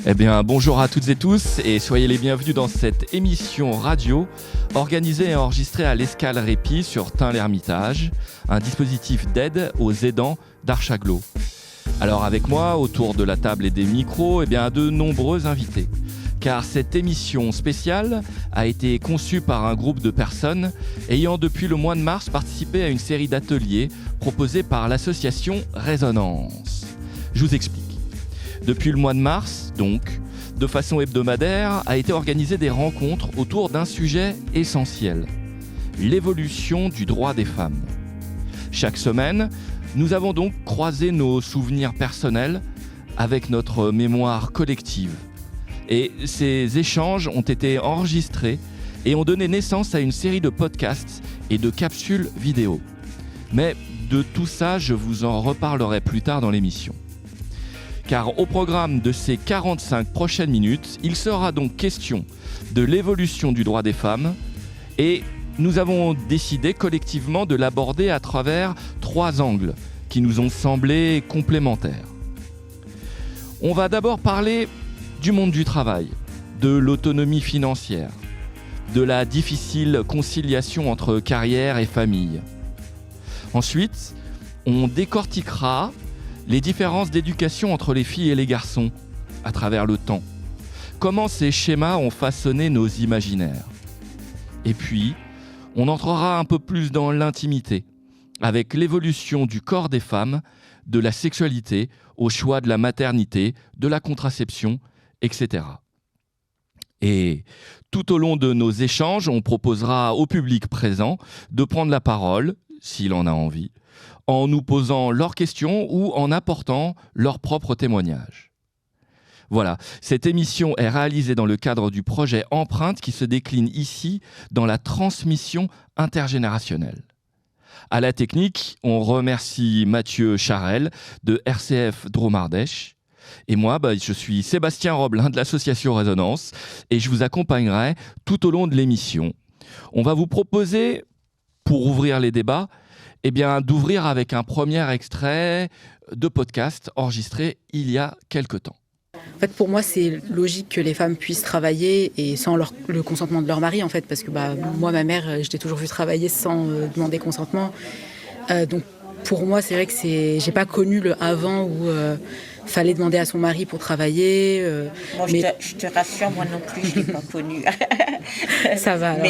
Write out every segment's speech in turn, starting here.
Eh bien, bonjour à toutes et tous et soyez les bienvenus dans cette émission radio organisée et enregistrée à l'Escale Répit sur Tain-l'Hermitage, un dispositif d'aide aux aidants d'Archaglo. Alors avec moi, autour de la table et des micros, de nombreux invités. Car cette émission spéciale a été conçue par un groupe de personnes ayant depuis le mois de mars participé à une série d'ateliers proposés par l'association Résonance. Je vous explique. Depuis le mois de mars, donc, de façon hebdomadaire, a été organisée des rencontres autour d'un sujet essentiel, l'évolution du droit des femmes. Chaque semaine, nous avons donc croisé nos souvenirs personnels avec notre mémoire collective. Et ces échanges ont été enregistrés et ont donné naissance à une série de podcasts et de capsules vidéo. Mais de tout ça, je vous en reparlerai plus tard dans l'émission. Car au programme de ces 45 prochaines minutes, il sera donc question de l'évolution du droit des femmes et nous avons décidé collectivement de l'aborder à travers 3 angles qui nous ont semblé complémentaires. On va d'abord parler du monde du travail, de l'autonomie financière, de la difficile conciliation entre carrière et famille. Ensuite, on décortiquera les différences d'éducation entre les filles et les garçons à travers le temps. Comment ces schémas ont façonné nos imaginaires. Et puis, on entrera un peu plus dans l'intimité, avec l'évolution du corps des femmes, de la sexualité, au choix de la maternité, de la contraception, etc. Et tout au long de nos échanges, on proposera au public présent de prendre la parole, s'il en a envie, en nous posant leurs questions ou en apportant leurs propres témoignages. Voilà, cette émission est réalisée dans le cadre du projet Empreinte qui se décline ici dans la transmission intergénérationnelle. À la technique, on remercie Mathieu Charel de RCF Dromardèche. Et moi, je suis Sébastien Roblin de l'association Résonance et je vous accompagnerai tout au long de l'émission. On va vous proposer, pour ouvrir les débats, d'ouvrir avec un premier extrait de podcast enregistré il y a quelque temps. En fait, pour moi, c'est logique que les femmes puissent travailler et sans le consentement de leur mari, en fait, parce que moi, ma mère, je l'ai toujours vue travailler sans demander consentement. Donc, pour moi, c'est vrai que j'ai pas connu le avant où fallait demander à son mari pour travailler. Je te rassure, moi non plus, je l'ai pas connu. Ça va. Alors.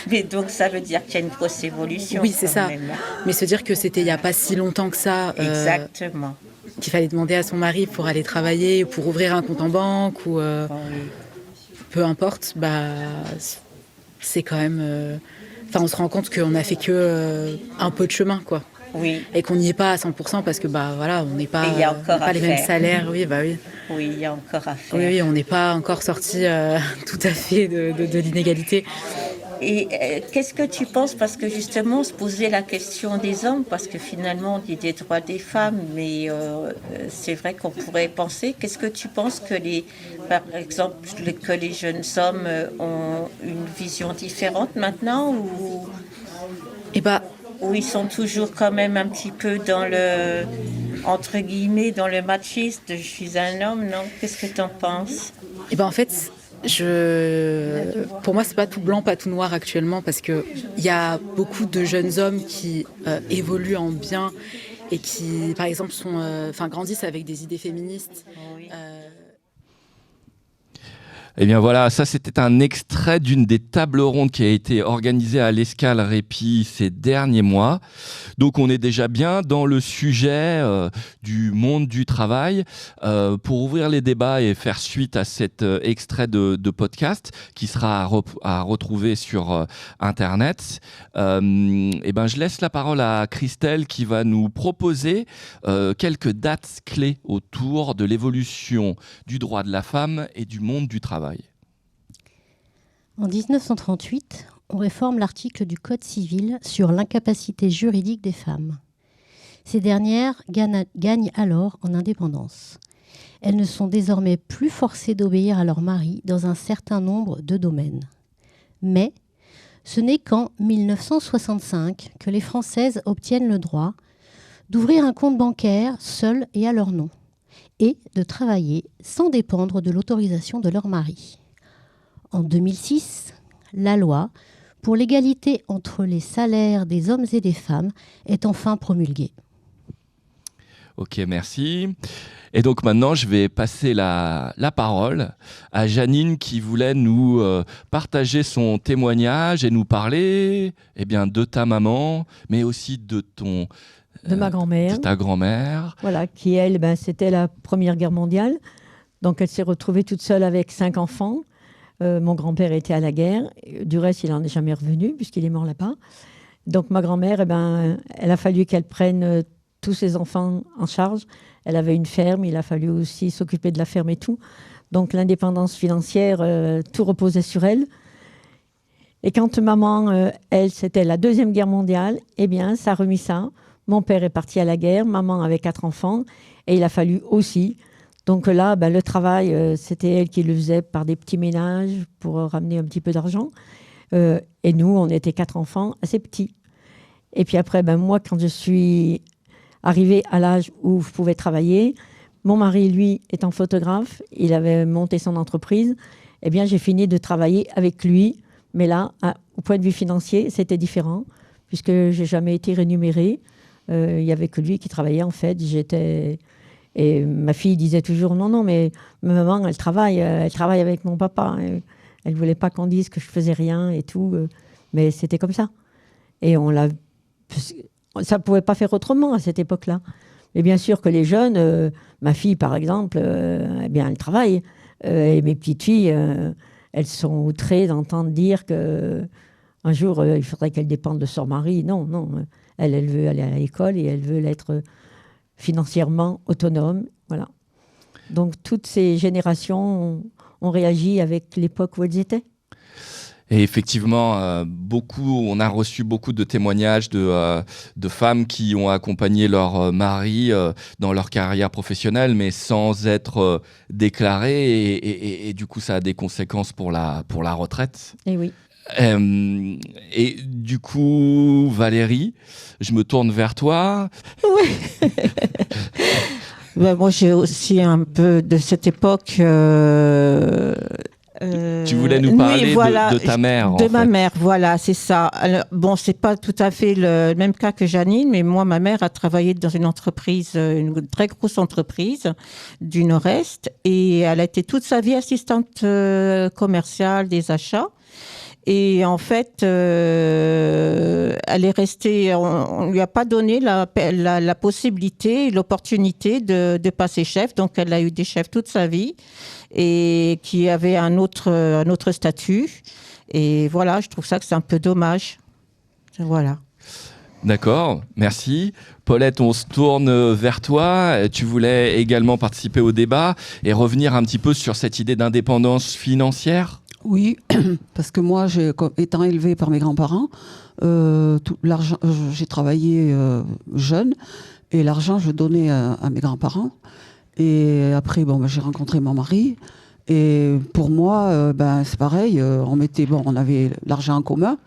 Mais donc, ça veut dire qu'il y a une grosse évolution. Oui, c'est ça. Même. Mais se dire que c'était il y a pas si longtemps que ça. Exactement. Qu'il fallait demander à son mari pour aller travailler, pour ouvrir un compte en banque ou peu importe, c'est quand même. On se rend compte qu'on a fait que un peu de chemin, quoi. Oui. Et qu'on n'y est pas à 100% parce que on n'est pas, pas les mêmes salaires. Oui, oui. Oui, il y a encore à faire. Oui, on n'est pas encore sorti tout à fait de l'inégalité. Et qu'est-ce que tu penses, parce que justement on se posait la question des hommes, parce que finalement on dit des droits des femmes, mais c'est vrai qu'on pourrait penser, qu'est-ce que tu penses par exemple, que les jeunes hommes ont une vision différente maintenant ou ils sont toujours quand même un petit peu dans le, entre guillemets, dans le machiste, je suis un homme, non? Qu'est-ce que tu en penses? En fait, pour moi, c'est pas tout blanc, pas tout noir actuellement, parce que il y a beaucoup de jeunes hommes qui évoluent en bien et qui, par exemple, grandissent avec des idées féministes. Oui. Voilà, ça c'était un extrait d'une des tables rondes qui a été organisée à l'Escale Répit ces derniers mois. Donc on est déjà bien dans le sujet du monde du travail. Pour ouvrir les débats et faire suite à cet extrait de podcast qui sera à retrouver sur Internet, je laisse la parole à Christelle qui va nous proposer quelques dates clés autour de l'évolution du droit de la femme et du monde du travail. En 1938, on réforme l'article du Code civil sur l'incapacité juridique des femmes. Ces dernières gagnent alors en indépendance. Elles ne sont désormais plus forcées d'obéir à leur mari dans un certain nombre de domaines. Mais ce n'est qu'en 1965 que les Françaises obtiennent le droit d'ouvrir un compte bancaire seul et à leur nom, et de travailler sans dépendre de l'autorisation de leur mari. En 2006, la loi pour l'égalité entre les salaires des hommes et des femmes est enfin promulguée. Ok, merci. Et donc maintenant, je vais passer la parole à Janine qui voulait nous partager son témoignage et nous parler de ta maman, mais aussi de ma grand-mère. De ta grand-mère. Voilà, qui elle, c'était la Première Guerre mondiale. Donc elle s'est retrouvée toute seule avec 5 enfants. Mon grand-père était à la guerre. Du reste, il n'en est jamais revenu puisqu'il est mort là-bas. Donc ma grand-mère, elle a fallu qu'elle prenne tous ses enfants en charge. Elle avait une ferme, il a fallu aussi s'occuper de la ferme et tout. Donc l'indépendance financière, tout reposait sur elle. Et quand maman, elle, c'était la Deuxième Guerre mondiale, ça a remis ça. Mon père est parti à la guerre, maman avait 4 enfants, et il a fallu aussi. Donc là, le travail, c'était elle qui le faisait par des petits ménages pour ramener un petit peu d'argent. Et nous, on était 4 enfants assez petits. Et puis après, moi, quand je suis arrivée à l'âge où je pouvais travailler, mon mari, lui, étant photographe, il avait monté son entreprise. J'ai fini de travailler avec lui. Mais là, au point de vue financier, c'était différent, puisque je n'ai jamais été rémunérée. Il n'y avait que lui qui travaillait, en fait. Et ma fille disait toujours, non, mais ma maman, elle travaille avec mon papa. Elle ne voulait pas qu'on dise que je ne faisais rien et tout. Mais c'était comme ça. Et ça ne pouvait pas faire autrement à cette époque-là. Mais bien sûr que les jeunes, ma fille, par exemple, elle travaille. Et mes petites filles, elles sont outrées d'entendre dire qu'un jour, il faudrait qu'elles dépendent de son mari. Non. Elle veut aller à l'école et elle veut être financièrement autonome. Voilà. Donc, toutes ces générations ont réagi avec l'époque où elles étaient. Et effectivement, on a reçu beaucoup de témoignages de femmes qui ont accompagné leur mari dans leur carrière professionnelle, mais sans être déclarées. Et du coup, ça a des conséquences pour la retraite. Et oui. Et du coup, Valérie, je me tourne vers toi. Oui. Moi, j'ai aussi un peu de cette époque. Tu voulais nous parler de ta mère. De ma mère, voilà, c'est ça. Alors, c'est pas tout à fait le même cas que Janine, mais moi, ma mère a travaillé dans une entreprise, une très grosse entreprise du Nord-Est, et elle a été toute sa vie assistante commerciale des achats. Et en fait, elle est restée. On lui a pas donné la possibilité, l'opportunité de passer chef. Donc, elle a eu des chefs toute sa vie et qui avaient un autre statut. Et voilà, je trouve ça que c'est un peu dommage. Voilà. D'accord, merci. Paulette, on se tourne vers toi. Tu voulais également participer au débat et revenir un petit peu sur cette idée d'indépendance financière ? Oui, parce que moi, étant élevée par mes grands-parents, tout l'argent, j'ai travaillé jeune et l'argent, je donnais à mes grands-parents. Et après, j'ai rencontré mon mari. Et pour moi, c'est pareil. On avait l'argent en commun,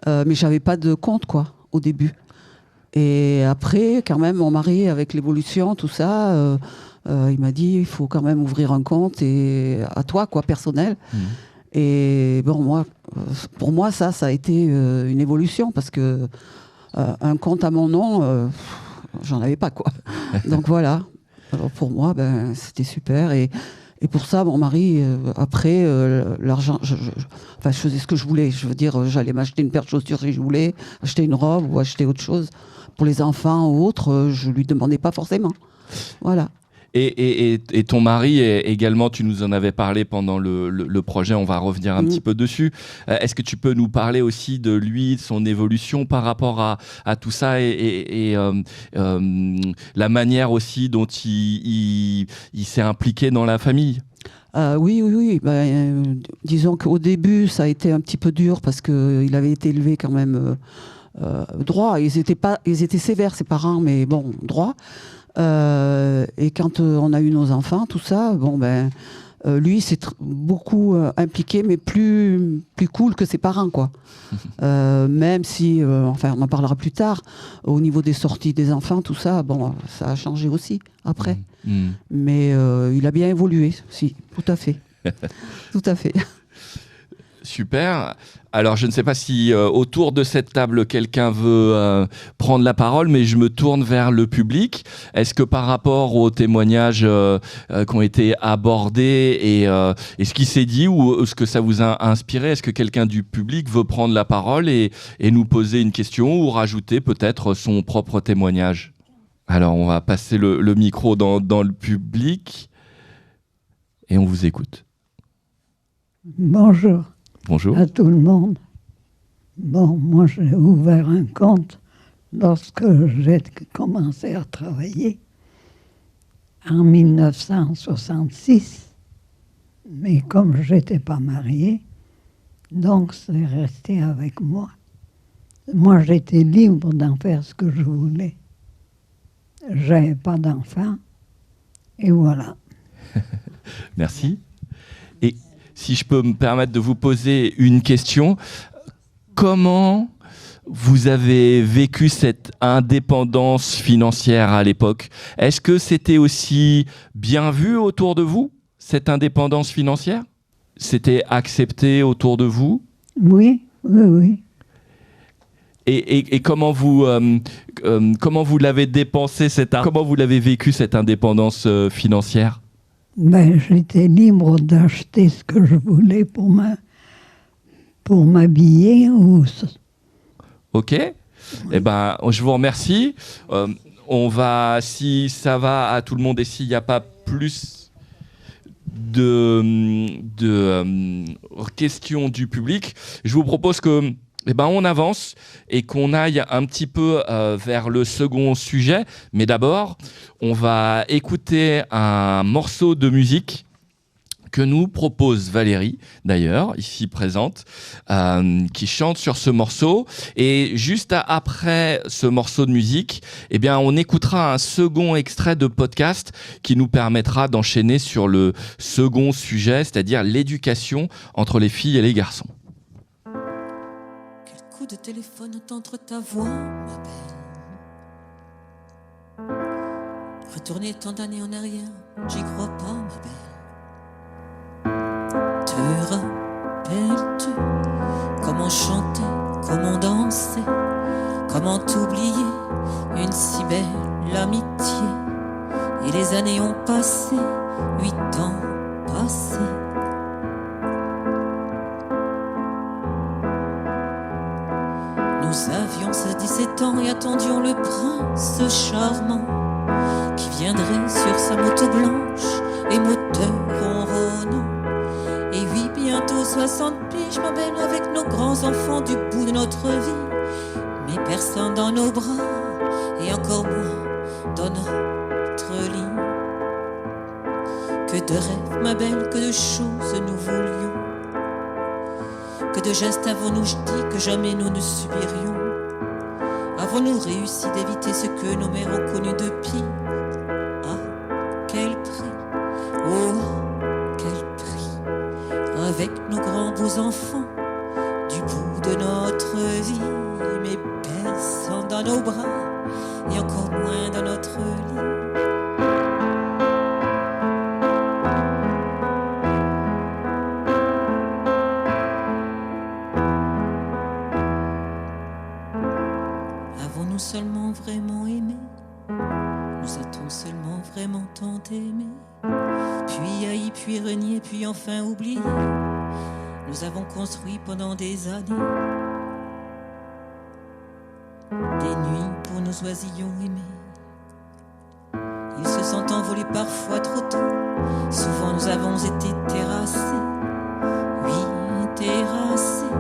mais j'avais pas de compte, au début. Et après, quand même, mon mari, avec l'évolution, tout ça, il m'a dit, il faut quand même ouvrir un compte à toi, personnel. Mmh. Et pour moi, ça a été une évolution parce que un compte à mon nom, j'en avais pas, Donc voilà. Alors pour moi, c'était super. Et pour ça, mon mari, après, l'argent, je faisais ce que je voulais. Je veux dire, j'allais m'acheter une paire de chaussures si je voulais, acheter une robe ou acheter autre chose. Pour les enfants ou autres, je lui demandais pas forcément. Voilà. Et ton mari, également, tu nous en avais parlé pendant le projet, on va revenir un petit peu dessus. Est-ce que tu peux nous parler aussi de lui, de son évolution par rapport à tout ça et la manière aussi dont il s'est impliqué dans la famille ? Oui. Disons qu'au début, ça a été un petit peu dur parce qu'il avait été élevé quand même droit. Ils étaient sévères, ses parents, mais droit. Et quand on a eu nos enfants, tout ça, Lui, c'est beaucoup impliqué, mais plus cool que ses parents, quoi. Même si, enfin, on en parlera plus tard, au niveau des sorties des enfants, tout ça, bon, ça a changé aussi après. Mais il a bien évolué, si, tout à fait. Tout à fait. Super. Alors, je ne sais pas si autour de cette table, quelqu'un veut prendre la parole, mais je me tourne vers le public. Est-ce que par rapport aux témoignages qui ont été abordés et ce qui s'est dit ou ce que ça vous a inspiré, est-ce que quelqu'un du public veut prendre la parole et nous poser une question ou rajouter peut-être son propre témoignage ? Alors, on va passer le micro dans le public et on vous écoute. Bonjour. Bonjour. À tout le monde. Bon, moi j'ai ouvert un compte lorsque j'ai commencé à travailler en 1966. Mais comme je n'étais pas mariée, donc c'est resté avec moi. Moi j'étais libre d'en faire ce que je voulais. J'avais pas d'enfant. Et voilà. Merci. Et si je peux me permettre de vous poser une question, comment vous avez vécu cette indépendance financière à l'époque ? Est-ce que c'était aussi bien vu autour de vous, cette indépendance financière ? C'était accepté autour de vous ? Oui, oui, oui. Et comment vous l'avez dépensé comment vous l'avez vécu cette indépendance financière ? Ben, j'étais libre d'acheter ce que je voulais pour m'habiller. Ok. Eh ben, je vous remercie. On va, si ça va à tout le monde et s'il n'y a pas plus de questions du public, je vous propose que on avance et qu'on aille un petit peu vers le second sujet. Mais d'abord, on va écouter un morceau de musique que nous propose Valérie, d'ailleurs, ici présente, qui chante sur ce morceau. Et juste après ce morceau de musique, on écoutera un second extrait de podcast qui nous permettra d'enchaîner sur le second sujet, c'est-à-dire l'éducation entre les filles et les garçons. Coup de téléphone, entendre ta voix, ma belle. Retourner tant d'années en arrière, j'y crois pas, ma belle. Te rappelles-tu comment chanter, comment danser, comment oublier une si belle amitié? Et les années ont passé, 8 ans passés. Nous avions 17 ans et attendions le prince charmant qui viendrait sur sa moto blanche et moteur ronronnant. Et oui, bientôt 60 piges, ma belle, avec nos grands-enfants du bout de notre vie. Mais personne dans nos bras et encore moins dans notre lit. Que de rêves, ma belle, que de choses nous voulions. Que de gestes avons-nous dit que jamais nous ne subirions? Avons-nous réussi d'éviter ce que nos mères ont connu de pire? À quel prix? Oh, quel prix? Avec nos grands beaux enfants, du bout de notre vie, mais personne dans nos bras, et encore moins dans notre lit. Avons-nous seulement vraiment aimé? Nous a-t-on seulement vraiment tant aimé? Puis haï, puis renié, puis enfin oublié. Nous avons construit pendant des années des nuits pour nos oisillons aimés. Ils se sont envolés parfois trop tôt. Souvent nous avons été terrassés. Oui, terrassés.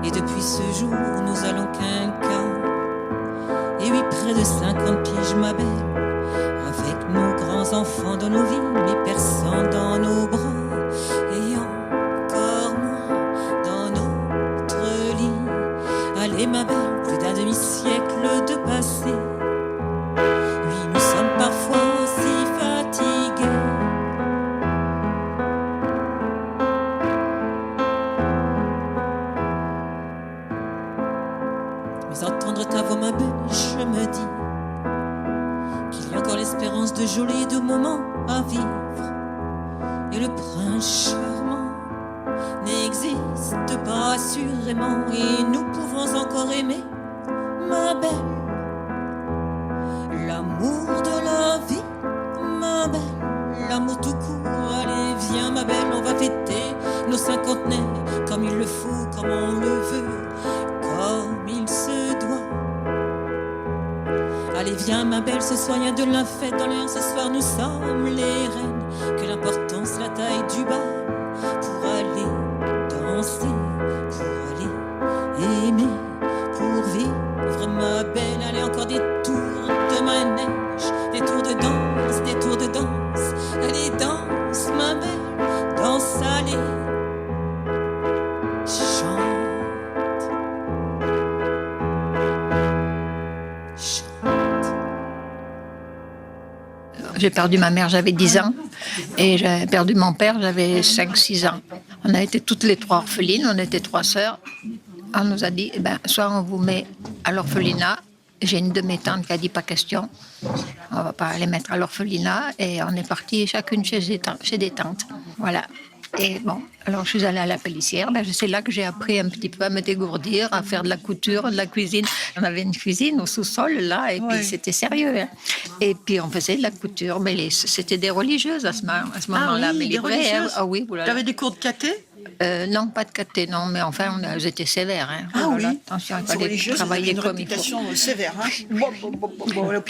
Et depuis ce jour, nous allons quinquer. Et oui, près de 50 piges, ma belle, avec nos grands-enfants dans nos vies, mais personne dans nos bras, et encore moins dans notre lit. Allez, ma belle, plus d'un demi-siècle de passé. Oui, nous sommes parfois si fatigués Mais entendre ta voix, ma belle, je me dis qu'il y a encore l'espérance de jolis doux moments à vivre. Et le prince charmant n'existe pas assurément, et nous pouvons encore aimer, ma belle, l'amour de la vie, ma belle, l'amour tout court. Allez, viens, ma belle, on va fêter nos cinquantenaires comme il le faut, comme on le veut, comme il se doit. Allez, viens, ma belle, ce soir y a de la fête dans l'air. Ce soir nous sommes les reines, que l'importance, la taille du bal, pour aller danser, pour aller aimer, pour vivre, ma belle. Allez, encore des tours de manège, des tours de danse, des tours de danse. Allez, danse, ma belle, danse, allez, chante. J'ai perdu ma mère, j'avais 10 ans, et j'ai perdu mon père, j'avais 5-6 ans. On a été toutes les 3 orphelines, on était 3 sœurs. On nous a dit, soit on vous met à l'orphelinat. J'ai une de mes tantes qui a dit, pas question, on va pas les mettre à l'orphelinat. Et on est partis chacune chez des tantes. Voilà. Et bon, alors je suis allée à la Pellissière. C'est là que j'ai appris un petit peu à me dégourdir, à faire de la couture, de la cuisine. On avait une cuisine au sous-sol, là, et puis c'était sérieux. Hein. Et puis on faisait de la couture, mais c'était des religieuses à ce moment-là. Oui, mais des religieuses. Ah oui, voilà. T'avais des cours de caté? Non, pas de caté, non, mais enfin, elles étaient sévères. Hein. Ah voilà, oui, attention, il ces fallait religieuses travailler avaient une comme il faut. réputation sévère. Hein.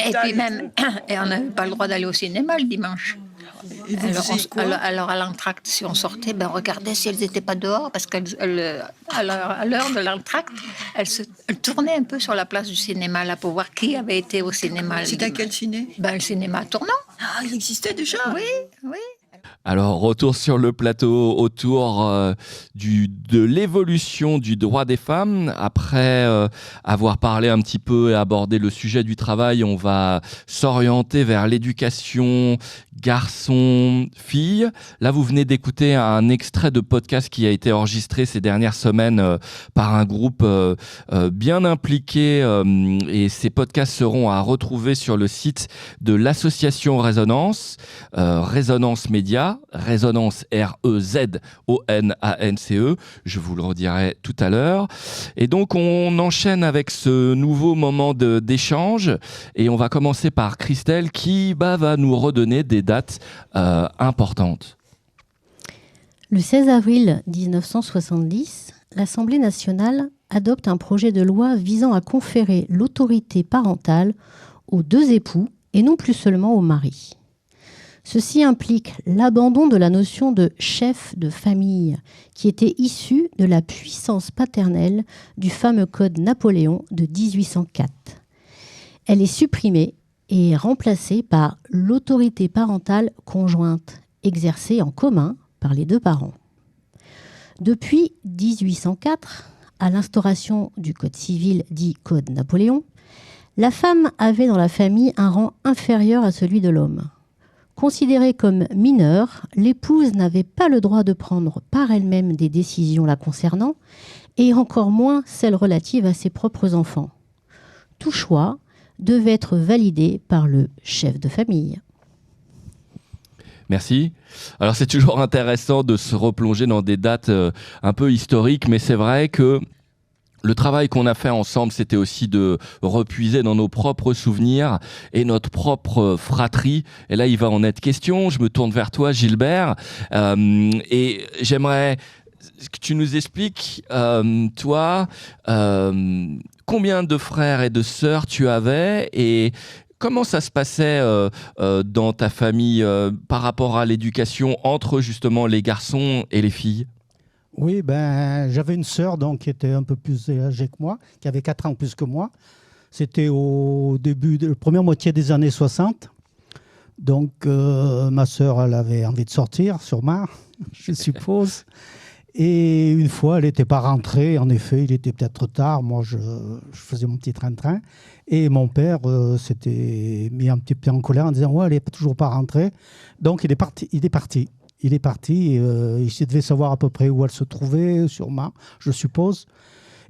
Et puis même, et on n'avait pas le droit d'aller au cinéma le dimanche. Alors à l'entracte, si on sortait, on regardait si elles n'étaient pas dehors, parce qu'à l'heure de l'entracte, elles tournaient un peu sur la place du cinéma là pour voir qui avait été au cinéma. C'était à quel ciné? Le cinéma tournant. Ah, il existait déjà? Oui, oui. Alors, retour sur le plateau autour de l'évolution du droit des femmes. Après avoir parlé un petit peu et abordé le sujet du travail, on va s'orienter vers l'éducation garçon-fille. Là, vous venez d'écouter un extrait de podcast qui a été enregistré ces dernières semaines par un groupe bien impliqué. Et ces podcasts seront à retrouver sur le site de l'association Résonance, Résonance Média, Résonance REZONANCE. Je vous le redirai tout à l'heure. Et donc, on enchaîne avec ce nouveau moment d'échange. Et on va commencer par Christelle qui va nous redonner des dates importantes. Le 16 avril 1970, l'Assemblée nationale adopte un projet de loi visant à conférer l'autorité parentale aux 2 époux et non plus seulement au mari. Ceci implique l'abandon de la notion de chef de famille qui était issue de la puissance paternelle du fameux Code Napoléon de 1804. Elle est supprimée et remplacée par l'autorité parentale conjointe, exercée en commun par les 2 parents. Depuis 1804, à l'instauration du Code civil dit Code Napoléon, la femme avait dans la famille un rang inférieur à celui de l'homme. Considérée comme mineure, l'épouse n'avait pas le droit de prendre par elle-même des décisions la concernant, et encore moins celles relatives à ses propres enfants. Tout choix devait être validé par le chef de famille. Merci. Alors c'est toujours intéressant de se replonger dans des dates un peu historiques, mais c'est vrai que le travail qu'on a fait ensemble, c'était aussi de repuiser dans nos propres souvenirs et notre propre fratrie. Et là, il va en être question. Je me tourne vers toi, Gilbert. Et j'aimerais que tu nous expliques, toi, combien de frères et de sœurs tu avais et comment ça se passait dans ta famille par rapport à l'éducation entre justement les garçons et les filles? Oui, j'avais une sœur donc, qui était un peu plus âgée que moi, qui avait 4 ans plus que moi. C'était au début de la première moitié des années 60. Donc, ma sœur, elle avait envie de sortir, sûrement, je suppose. Et une fois, elle n'était pas rentrée. En effet, il était peut-être tard. Moi, je faisais mon petit train-train. Et mon père s'était mis un petit peu en colère en disant « Ouais, elle n'est toujours pas rentrée. » Donc, il est parti. Il devait savoir à peu près où elle se trouvait, sûrement, je suppose.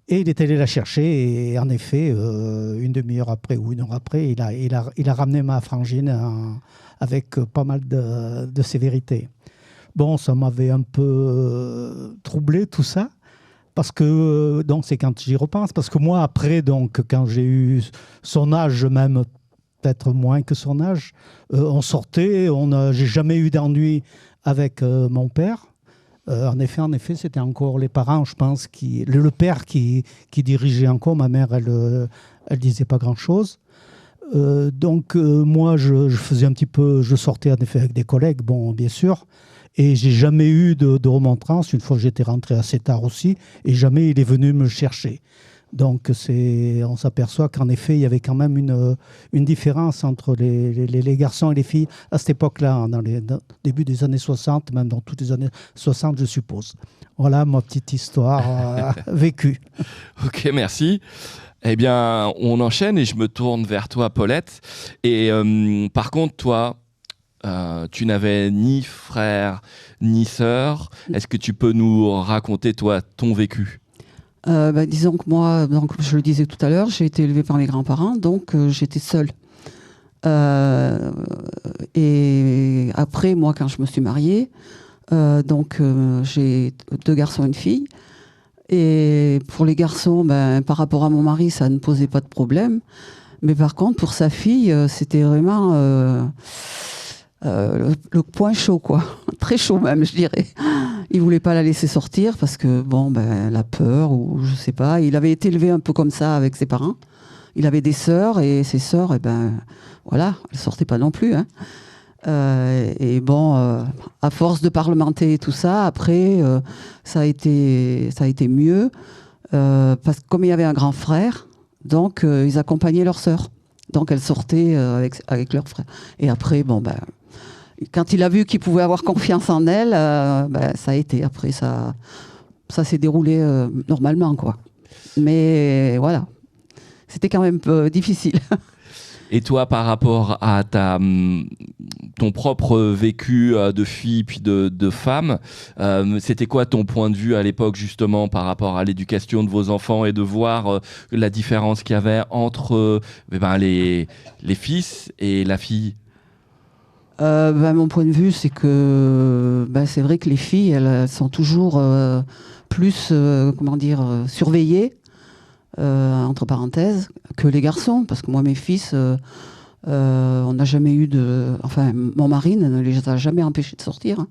Et il est allé la chercher et en effet, une demi-heure après ou une heure après, il a ramené ma frangine avec pas mal de sévérité. Bon, ça m'avait un peu troublé tout ça, parce que donc c'est quand j'y repense, parce que moi après, donc quand j'ai eu son âge, même peut-être moins que son âge, on sortait, j'ai jamais eu d'ennui avec mon père. En effet, c'était encore les parents, je pense, le père qui dirigeait encore. Ma mère, elle disait pas grand-chose. Donc moi, je faisais un petit peu, je sortais en effet avec des collègues, bon, bien sûr, et j'ai jamais eu de remontrance. Une fois, j'étais rentré assez tard aussi, et jamais il est venu me chercher. Donc on s'aperçoit qu'en effet, il y avait quand même une différence entre les garçons et les filles à cette époque-là, dans le début des années 60, même dans toutes les années 60, je suppose. Voilà ma petite histoire vécue. Ok, merci. Eh bien, on enchaîne et je me tourne vers toi, Paulette. Et par contre, toi, tu n'avais ni frère ni sœur. Est-ce que tu peux nous raconter, toi, ton vécu ? Disons que moi, donc, je le disais tout à l'heure, j'ai été élevée par mes grands-parents, donc j'étais seule. Et après, moi, quand je me suis mariée, j'ai 2 garçons et une fille. Et pour les garçons, par rapport à mon mari, ça ne posait pas de problème. Mais par contre, pour sa fille, c'était vraiment le point chaud, quoi. Très chaud même, je dirais. Il voulait pas la laisser sortir parce que, la peur ou je sais pas. Il avait été élevé un peu comme ça avec ses parents. Il avait des sœurs et ses sœurs, voilà, elles sortaient pas non plus, hein. À force de parlementer et tout ça, après, ça a été mieux parce que comme il y avait un grand frère, donc ils accompagnaient leurs sœurs. Donc elles sortaient avec leurs frères. Et après, quand il a vu qu'il pouvait avoir confiance en elle, ça a été. Après, ça s'est déroulé normalement, quoi. Mais voilà, c'était quand même difficile. Et toi, par rapport à ton propre vécu de fille puis de femme, c'était quoi ton point de vue à l'époque, justement, par rapport à l'éducation de vos enfants et de voir la différence qu'il y avait entre les fils et la fille ? Mon point de vue, c'est que c'est vrai que les filles, elles sont toujours plus, surveillées, entre parenthèses, que les garçons. Parce que moi, mes fils, on n'a jamais eu mon mari ne les a jamais empêchés de sortir. Hein.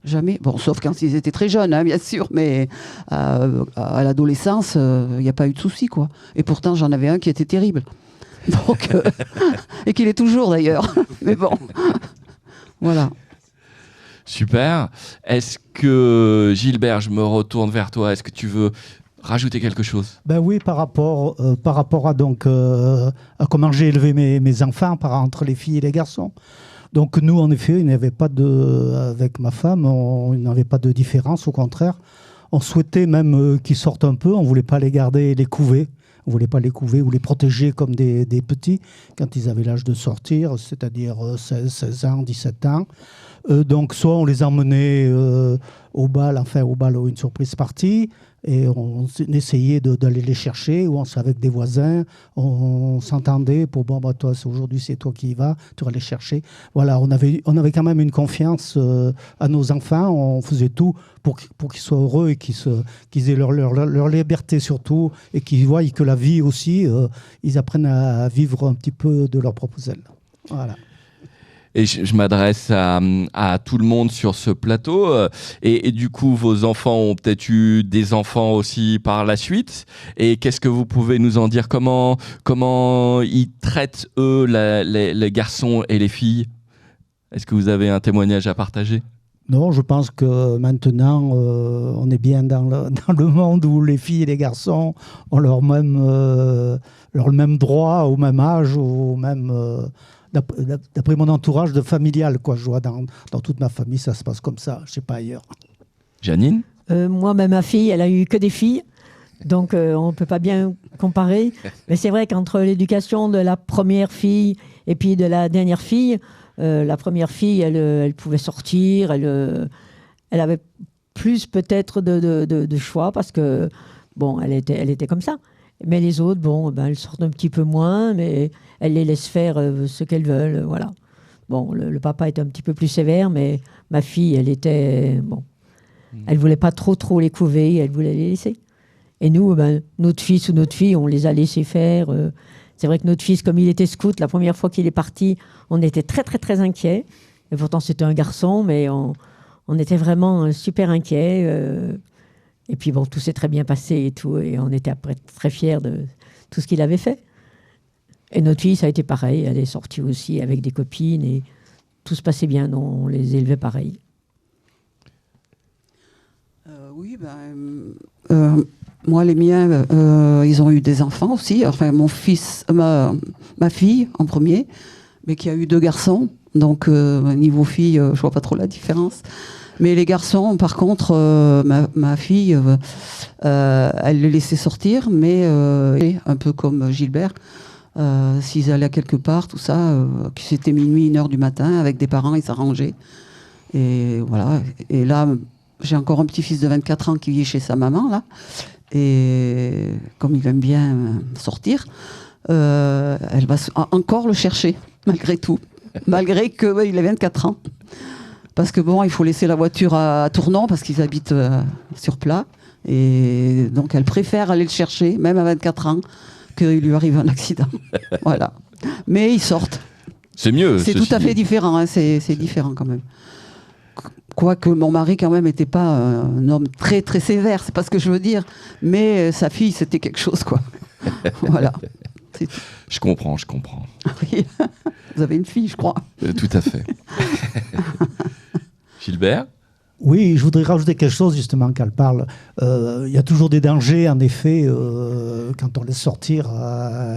Jamais. Bon, sauf quand ils étaient très jeunes, hein, bien sûr, mais à l'adolescence, il n'y a pas eu de souci, quoi. Et pourtant, j'en avais un qui était terrible. Donc, et qu'il est toujours d'ailleurs. Mais bon, voilà. Super. Est-ce que, Gilbert, je me retourne vers toi, est-ce que tu veux rajouter quelque chose ? Oui, par rapport à comment j'ai élevé mes enfants entre les filles et les garçons. Donc nous, en effet, il n'y avait pas avec ma femme, il n'y avait pas de différence, au contraire. On souhaitait même qu'ils sortent un peu, on ne voulait pas les garder, les couver. On ne voulait pas les couver ou les protéger comme des petits quand ils avaient l'âge de sortir, c'est-à-dire 16 ans, 17 ans. Donc soit on les emmenait au bal ou une surprise party, et on essayait d'aller les chercher, ou avec des voisins, on s'entendait pour toi, aujourd'hui c'est toi qui y vas, tu vas les chercher. Voilà, on avait quand même une confiance à nos enfants, on faisait tout pour qu'ils soient heureux et qu'ils aient leur liberté surtout, et qu'ils voient que la vie aussi, ils apprennent à vivre un petit peu de leurs propres ailes. Voilà. Et je m'adresse à tout le monde sur ce plateau. Et du coup, vos enfants ont peut-être eu des enfants aussi par la suite. Et qu'est-ce que vous pouvez nous en dire ? Comment ils traitent, eux, les garçons et les filles ? Est-ce que vous avez un témoignage à partager ? Non, je pense que maintenant, on est bien dans le monde où les filles et les garçons ont leur même droit, au même âge, au même... D'après mon entourage de familial, quoi. Je vois dans toute ma famille, ça se passe comme ça. Je ne sais pas ailleurs. Janine ? Moi, ma fille, elle a eu que des filles. Donc, on ne peut pas bien comparer. Mais c'est vrai qu'entre l'éducation de la première fille et puis de la dernière fille, la première fille, elle pouvait sortir. Elle avait plus peut-être de choix parce que Bon, elle était comme ça. Mais les autres, bon, elles sortent un petit peu moins, mais elle les laisse faire ce qu'elles veulent, voilà. Bon, le papa était un petit peu plus sévère, mais ma fille, elle était... Bon, elle voulait pas trop les couver, elle voulait les laisser. Et nous, notre fils ou notre fille, on les a laissés faire. C'est vrai que notre fils, comme il était scout, la première fois qu'il est parti, on était très, très, très inquiets. Et pourtant, c'était un garçon, mais on était vraiment super inquiets. Et puis, bon, tout s'est très bien passé et tout. Et on était après très fiers de tout ce qu'il avait fait. Et notre fille, ça a été pareil. Elle est sortie aussi avec des copines et tout se passait bien. On les élevait pareil. Oui, moi, les miens, ils ont eu des enfants aussi. Enfin, mon fils, ma fille en premier, mais qui a eu 2 garçons. Donc, niveau fille, je vois pas trop la différence. Mais les garçons, par contre, ma fille, elle les laissait sortir, mais un peu comme Gilbert, s'ils allaient quelque part, tout ça, que c'était minuit, 1h du matin, avec des parents, ils s'arrangeaient. Et voilà. Et là, j'ai encore un petit-fils de 24 ans qui vit chez sa maman, là. Et comme il aime bien sortir, elle va encore le chercher, malgré tout. Malgré qu'il ait 24 ans. Parce que bon, il faut laisser la voiture à Tournon, parce qu'ils habitent sur plat. Et donc, elle préfère aller le chercher, même à 24 ans, qu'il lui arrive un accident. Voilà. Mais ils sortent. C'est mieux. C'est tout à fait différent, hein, c'est différent quand même. Quoique mon mari, quand même, n'était pas un homme très, très sévère, c'est pas ce que je veux dire. Mais sa fille, c'était quelque chose, quoi. Voilà. Je comprends. Oui. Vous avez une fille, je crois. Tout à fait. Gilbert ? Oui, je voudrais rajouter quelque chose, justement, qu'elle parle. Il y a toujours des dangers, en effet, quand on laisse sortir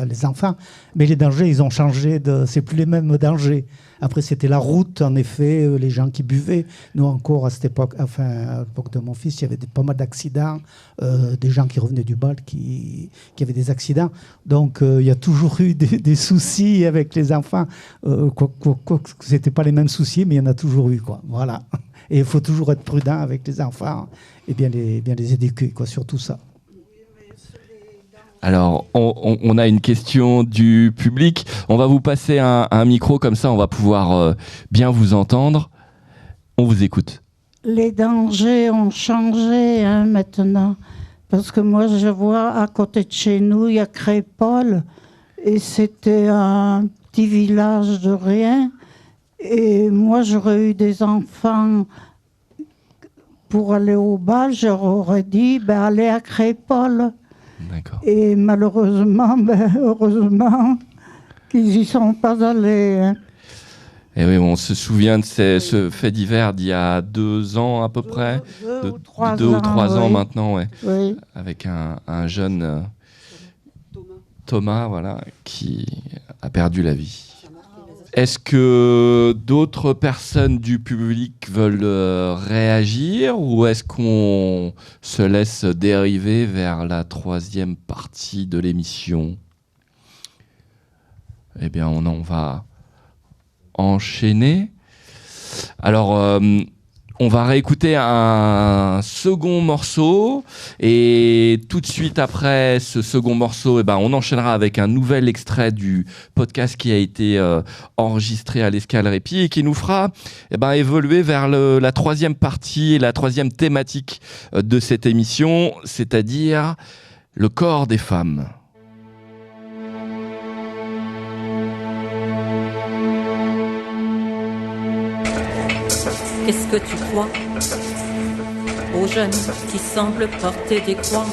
les enfants. Mais les dangers, ils ont changé. C'est plus les mêmes dangers. Après, c'était la route, en effet, les gens qui buvaient. Nous, encore, à cette époque, enfin, à l'époque de mon fils, il y avait pas mal d'accidents, des gens qui revenaient du bal qui avaient des accidents. Donc, il y a toujours eu des soucis avec les enfants. Ce n'étaient pas les mêmes soucis, mais il y en a toujours eu, quoi. Voilà. Et il faut toujours être prudent avec les enfants et bien les éduquer, quoi, surtout ça. Alors, on a une question du public. On va vous passer un micro, comme ça on va pouvoir bien vous entendre. On vous écoute. Les dangers ont changé maintenant. Parce que moi, je vois à côté de chez nous, il y a Crépol. Et c'était un petit village de rien. Et moi, j'aurais eu des enfants pour aller au bal. J'aurais dit, allez à Crépol. D'accord. Et malheureusement, heureusement qu'ils n'y sont pas allés. Et oui, on se souvient de ce fait divers d'il y a 2 ans à peu près. 2 ou 3 ans oui. maintenant, ouais. Oui. Avec un jeune Thomas, voilà, qui a perdu la vie. Est-ce que d'autres personnes du public veulent réagir ou est-ce qu'on se laisse dériver vers la 3e partie de l'émission ? Eh bien, on va enchaîner. Alors, on va réécouter un second morceau et tout de suite après ce second morceau, on enchaînera avec un nouvel extrait du podcast qui a été enregistré à l'Escale Répit et qui nous fera évoluer vers la 3e partie et la 3e thématique de cette émission, c'est-à-dire le corps des femmes. Qu'est-ce que tu crois aux jeunes qui semblent porter des croix?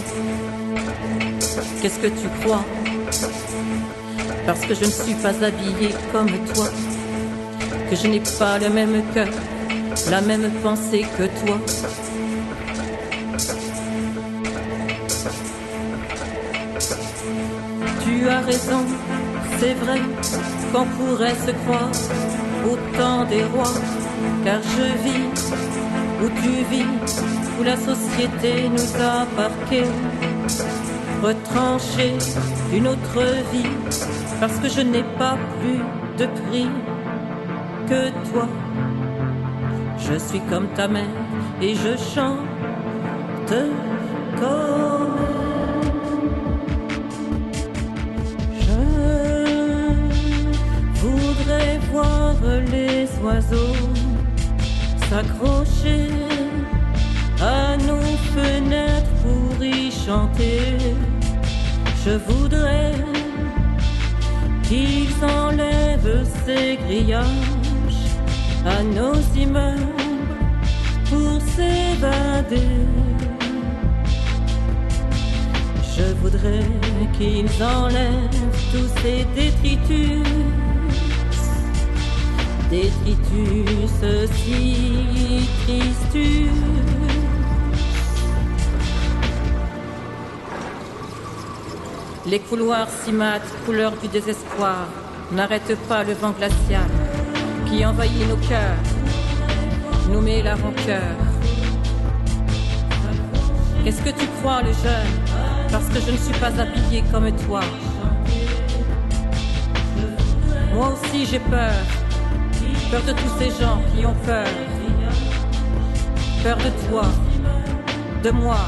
Qu'est-ce que tu crois? Parce que je ne suis pas habillée comme toi, que je n'ai pas le même cœur, la même pensée que toi. Tu as raison, c'est vrai qu'on pourrait se croire au temps des rois. Car je vis où tu vis, où la société nous a parqués, retranchés d'une autre vie, parce que je n'ai pas plus de prix que toi. Je suis comme ta mère et je chante comme elle. les oiseaux s'accrocher à nos fenêtres pour y chanter. Je voudrais qu'ils enlèvent ces grillages à nos immeubles pour s'évader. Je voudrais qu'ils enlèvent tous ces détritus si tristus. Les couloirs si mat, couleur du désespoir, n'arrêtent pas le vent glacial qui envahit nos cœurs, nous met la rancœur. Qu'est-ce que tu crois, le jeune, parce que je ne suis pas habillée comme toi? Moi aussi j'ai peur de tous ces gens qui ont peur de toi, de moi.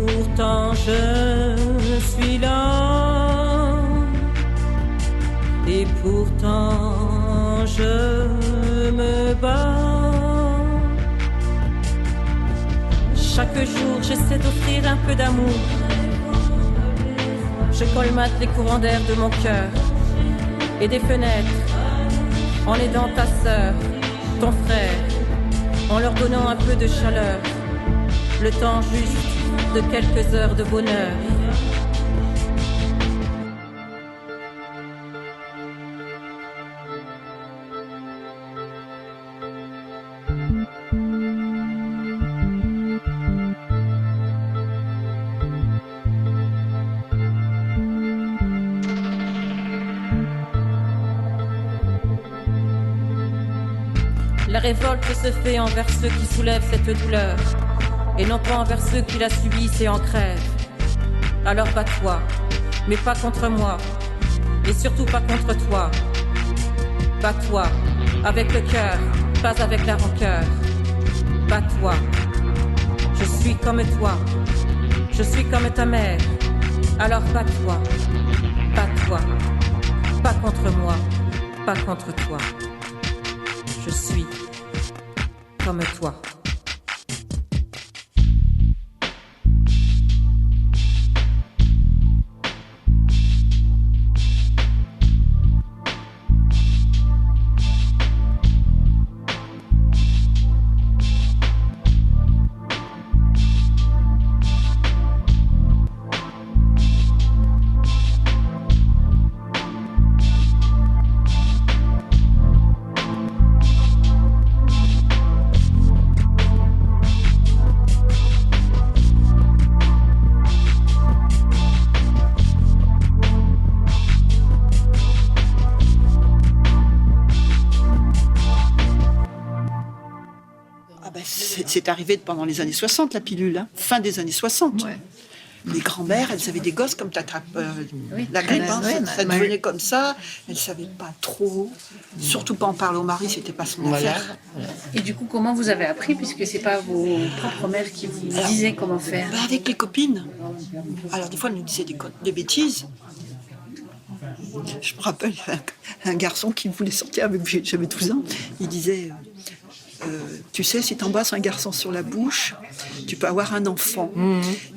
Pourtant je suis là, et pourtant je me bats. Chaque jour j'essaie d'offrir un peu d'amour. Je colmate les courants d'air de mon cœur et des fenêtres en aidant ta sœur, ton frère, en leur donnant un peu de chaleur, le temps juste de quelques heures de bonheur. La révolte se fait envers ceux qui soulèvent cette douleur, et non pas envers ceux qui la subissent et en crèvent. Alors bats-toi, mais pas contre moi, et surtout pas contre toi. Bats-toi, avec le cœur, pas avec la rancœur. Bats-toi, je suis comme toi, je suis comme ta mère. Alors bats-toi, bats-toi, pas contre moi, pas contre toi. Je suis comme toi. C'est arrivé pendant les années 60, la pilule, hein, fin des années 60. Ouais. Les grand-mères, elles avaient des gosses comme la grippe, hein, ça devenait comme ça. Elles ne savaient pas trop, surtout pas en parler au mari, c'était pas son affaire. Et du coup, comment vous avez appris, puisque c'est pas vos propres mères qui vous disaient comment faire? Avec les copines. Alors des fois, elles nous disaient des bêtises. Je me rappelle un garçon qui voulait sortir avec, j'avais 12 ans, il disait... tu sais, si tu embrasses un garçon sur la bouche, tu peux avoir un enfant.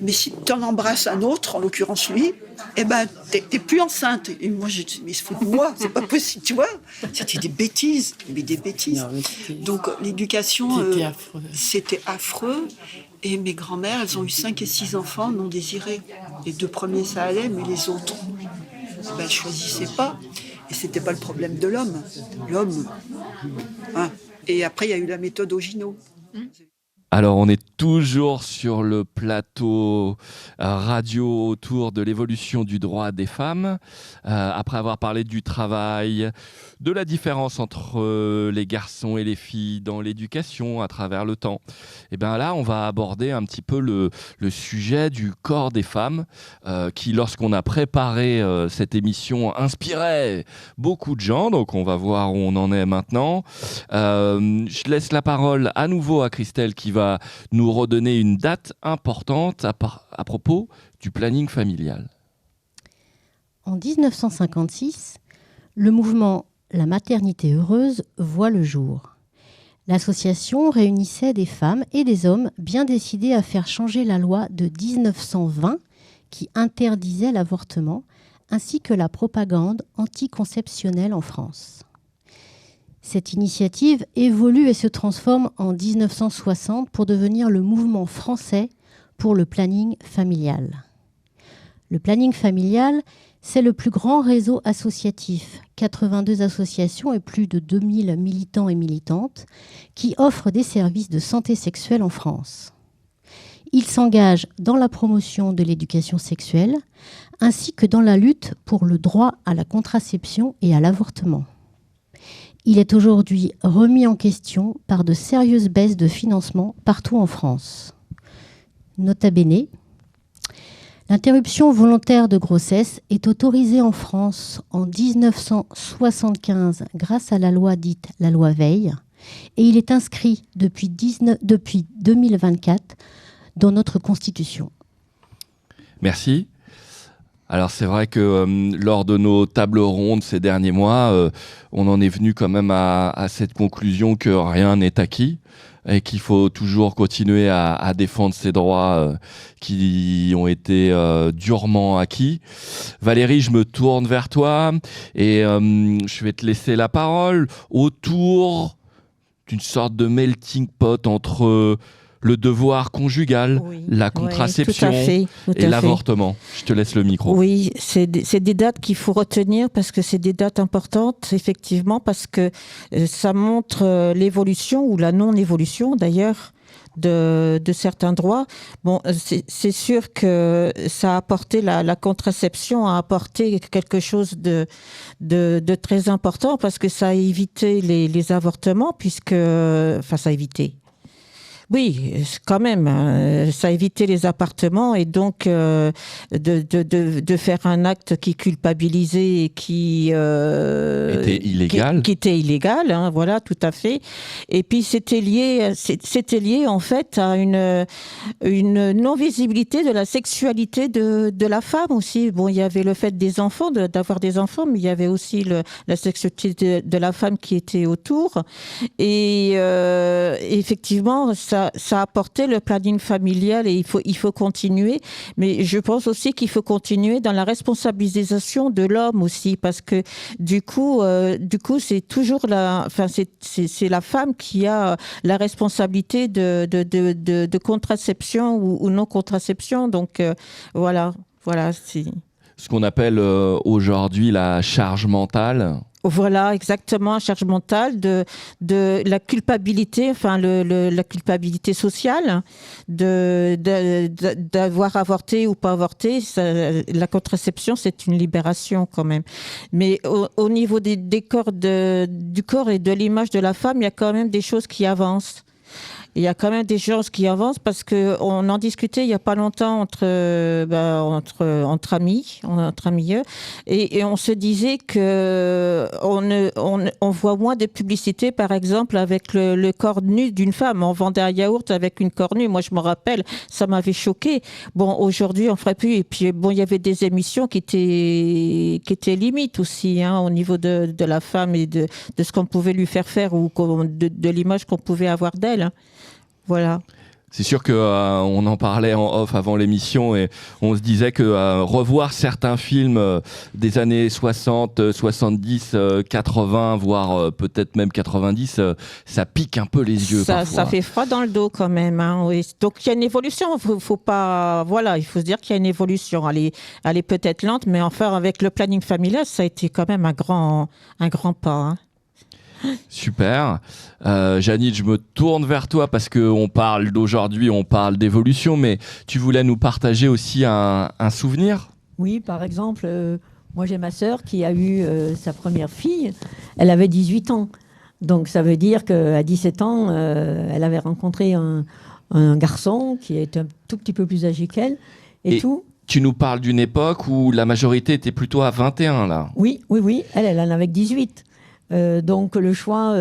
Mais si tu en embrasses un autre, en l'occurrence lui, eh ben, t'es plus enceinte. Et moi, j'ai dit, mais il se fout de moi, c'est pas possible, tu vois. C'était des bêtises, mais des bêtises. Donc, l'éducation, c'était affreux. Et mes grand-mères, elles ont eu 5 et 6 enfants non désirés. Les 2 premiers, ça allait, mais les autres, elles ne choisissaient pas. Et c'était pas le problème de l'homme. L'homme, hein. Et après, il y a eu la méthode Ogino. Alors, on est toujours sur le plateau radio autour de l'évolution du droit des femmes. Après avoir parlé du travail, de la différence entre les garçons et les filles dans l'éducation à travers le temps. Et bien là, on va aborder un petit peu le sujet du corps des femmes qui, lorsqu'on a préparé cette émission, inspirait beaucoup de gens. Donc, on va voir où on en est maintenant. Je laisse la parole à nouveau à Christelle qui va nous redonner une date importante à propos du planning familial. En 1956, le mouvement La maternité heureuse voit le jour. L'association réunissait des femmes et des hommes bien décidés à faire changer la loi de 1920 qui interdisait l'avortement, ainsi que la propagande anticonceptionnelle en France. Cette initiative évolue et se transforme en 1960 pour devenir le mouvement français pour le planning familial. Le planning familial, c'est le plus grand réseau associatif, 82 associations et plus de 2000 militants et militantes, qui offrent des services de santé sexuelle en France. Il s'engage dans la promotion de l'éducation sexuelle, ainsi que dans la lutte pour le droit à la contraception et à l'avortement. Il est aujourd'hui remis en question par de sérieuses baisses de financement partout en France. Nota bene, l'interruption volontaire de grossesse est autorisée en France en 1975 grâce à la loi dite la loi Veil, et il est inscrit depuis 2024 dans notre Constitution. Merci. Alors c'est vrai que lors de nos tables rondes ces derniers mois, on en est venu quand même à cette conclusion que rien n'est acquis et qu'il faut toujours continuer à défendre ces droits qui ont été durement acquis. Valérie, je me tourne vers toi et je vais te laisser la parole autour d'une sorte de melting pot entre le devoir conjugal, la contraception et l'avortement. Je te laisse le micro. Oui, c'est des dates qu'il faut retenir parce que c'est des dates importantes, effectivement, parce que ça montre l'évolution ou la non-évolution d'ailleurs de certains droits. Bon, c'est sûr que ça a apporté, la contraception a apporté quelque chose de très important parce que ça a évité les avortements ça a évité. Oui, quand même, ça a évité les appartements et donc de faire un acte qui culpabilisait et qui était illégal. Qui était illégal, hein, voilà, tout à fait. Et puis c'était lié en fait à une non-visibilité de la sexualité de la femme aussi. Bon, il y avait le fait des enfants, d'avoir des enfants, mais il y avait aussi la sexualité de la femme qui était autour. Et effectivement, ça a apporté le planning familial et il faut continuer. Mais je pense aussi qu'il faut continuer dans la responsabilisation de l'homme aussi, parce que du coup, c'est toujours c'est la femme qui a la responsabilité de contraception ou non contraception. Donc voilà, c'est ce qu'on appelle aujourd'hui la charge mentale. Voilà, exactement, la charge mentale de la culpabilité, la culpabilité sociale d'avoir avorté ou pas avorté. La contraception, c'est une libération quand même. Mais au niveau du corps et de l'image de la femme, il y a quand même des choses qui avancent. Il y a quand même des choses qui avancent parce qu'on en discutait il n'y a pas longtemps entre amis, et on se disait qu'on voit moins de publicité, par exemple, avec le corps nu d'une femme. On vendait un yaourt avec une corps nue. Moi, je me rappelle, ça m'avait choqué. Bon, aujourd'hui, on ne ferait plus. Et puis, bon, il y avait des émissions qui étaient limites aussi, hein, au niveau de la femme et de ce qu'on pouvait lui faire ou de l'image qu'on pouvait avoir d'elle. Hein. Voilà. C'est sûr qu'on en parlait en off avant l'émission et on se disait que revoir certains films des années 60, 70, 80, voire peut-être même 90, ça pique un peu les yeux parfois. Ça fait froid dans le dos quand même. Hein, oui. Donc il y a une évolution. Il faut se dire qu'il y a une évolution. Elle est peut-être lente, mais enfin avec le planning familial, ça a été quand même un grand pas. Hein. Super. Janine, je me tourne vers toi parce qu'on parle d'aujourd'hui, on parle d'évolution, mais tu voulais nous partager aussi un souvenir ? Oui, par exemple, moi j'ai ma sœur qui a eu sa première fille, elle avait 18 ans. Donc ça veut dire qu'à 17 ans, elle avait rencontré un garçon qui était un tout petit peu plus âgé qu'elle et tout. Tu nous parles d'une époque où la majorité était plutôt à 21 là. Oui. Elle en avait 18. Donc le choix,